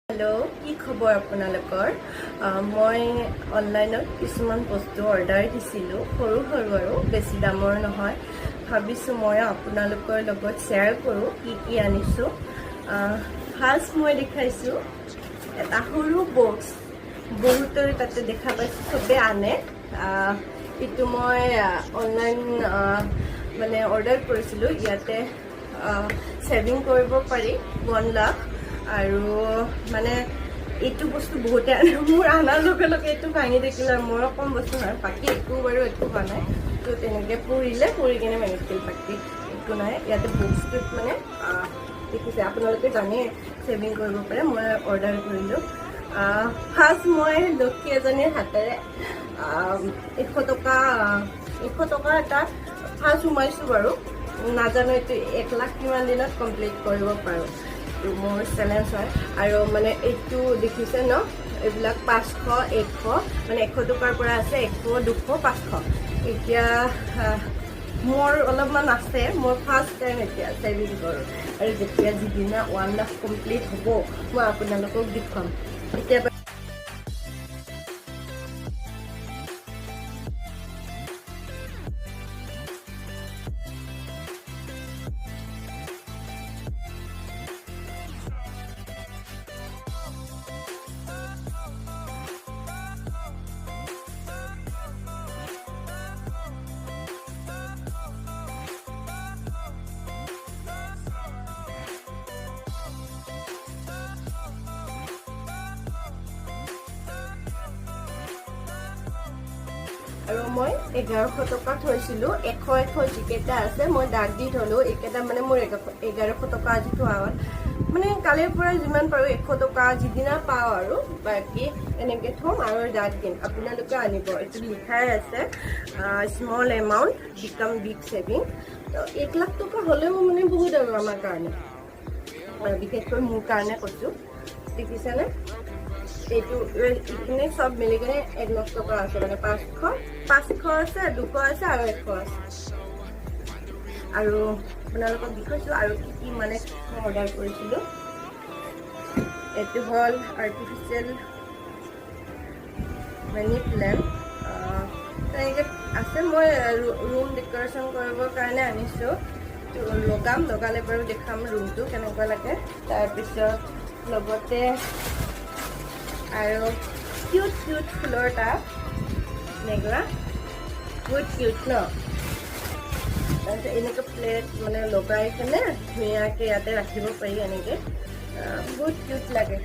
hello की खबर আপোনালোকৰ মই অনলাইনত কিছুমান বস্তু অৰ্ডাৰ দিছিলো সৰু সৰু আৰু বেছি দামৰ নহয় ভাবিছো মই আপোনালোকৰ লগত শেয়াৰ কৰো কি আনিছো ফাৰ্ষ্ট মই দেখাইছো এটা সৰু বক্স বহুতৰ তাতে দেখা পাইছো সবে আনে ইটো মই অনলাইন মানে অৰ্ডাৰ কৰিছিলো ইয়াতে সেভিং কৰিব পাৰি 1 লাখ আৰু মানে এইটো বস্তু বহুতে মোৰ আনাৰ লগে লগে এইটো ভাঙি দেখিলে মোৰ কম বস্তু নাই বাকি একো বাৰু একো হোৱা নাই তো তেনেকে পৰি কিনে ভাঙিছিল বাকি একো নাই ইয়াতে বক্সটোত মানে দেখিছে আপোনালোকে জানে সেভিং কৰিব পাৰে মই অৰ্ডাৰ কৰিলো ফাৰ্ষ্ট মই লক্ষী এজনীৰ হাতেৰে 100 টকা এটা ফাৰ্ষ্ট সোমাইছো বাৰু নাজানো এইটো 1 লাখ কিমান দিনত কমপ্লিট কৰিব পাৰো মোৰ চেলেঞ্জ হয় আৰু মানে এইটো দেখিছে ন এইবিলাক 500 100 মানে 100 টকাৰ পৰা আছে 100 200 500 এতিয়া মোৰ অলপমান আছে মোৰ ফাৰ্ষ্ট টাইম এতিয়া সেভিং কৰোঁ আৰু যেতিয়া যিদিনা 1 লাখ কমপ্লিট হ'ব মই আপোনালোকক দেখুৱাম এতিয়া আৰু মই 1100 টকা থৈছিলো 100 যিকেইটা আছে মই দাগ দি থলো এইকেইটা মানে মোৰ 1100 টকা আজি থোৱা হ'ল মানে কালিৰ পৰা যিমান পাৰো 100 টকা যিদিনা পাওঁ আৰু বাকি এনেকে থম আৰু দাগ দিম আপোনালোকে আনিব এইটো লিখাই আছে small amount became big saving তো 1 লাখ টকা হলেও মানে বহুত আৰু আমাৰ কাৰণে আৰু বিশেষকৈ মোৰ কাৰণে কৈছো দেখিছেনে এইটো ইনে সব মিলি কেনে 1 লাখ টকা আছে মানে 500 আছে 200 আছে আৰু 100 আছে আৰু আপোনালোকক দেখাইছো আৰু কি মানে অৰ্ডাৰ কৰিছিলো এইটো হল আৰ্টিফিশিয়াল মানি প্লান্ট তেনেকে আছে মই ৰুম ডেকোৰেশন কৰিবৰ কাৰণে আনিছো লগালে বাৰু দেখাম ৰুমটো কেনেকুৱা লাগে তাৰপিছত লগতে আৰু কিউট ফুলৰ টাব নেগৰা বহুত কিউট ন তাৰপিছত এনেকুৱা প্লেট মানে লগাই কেনে ধুনীয়াকৈ ইয়াতে ৰাখিব পাৰি এনেকৈ বহুত কিউট লাগে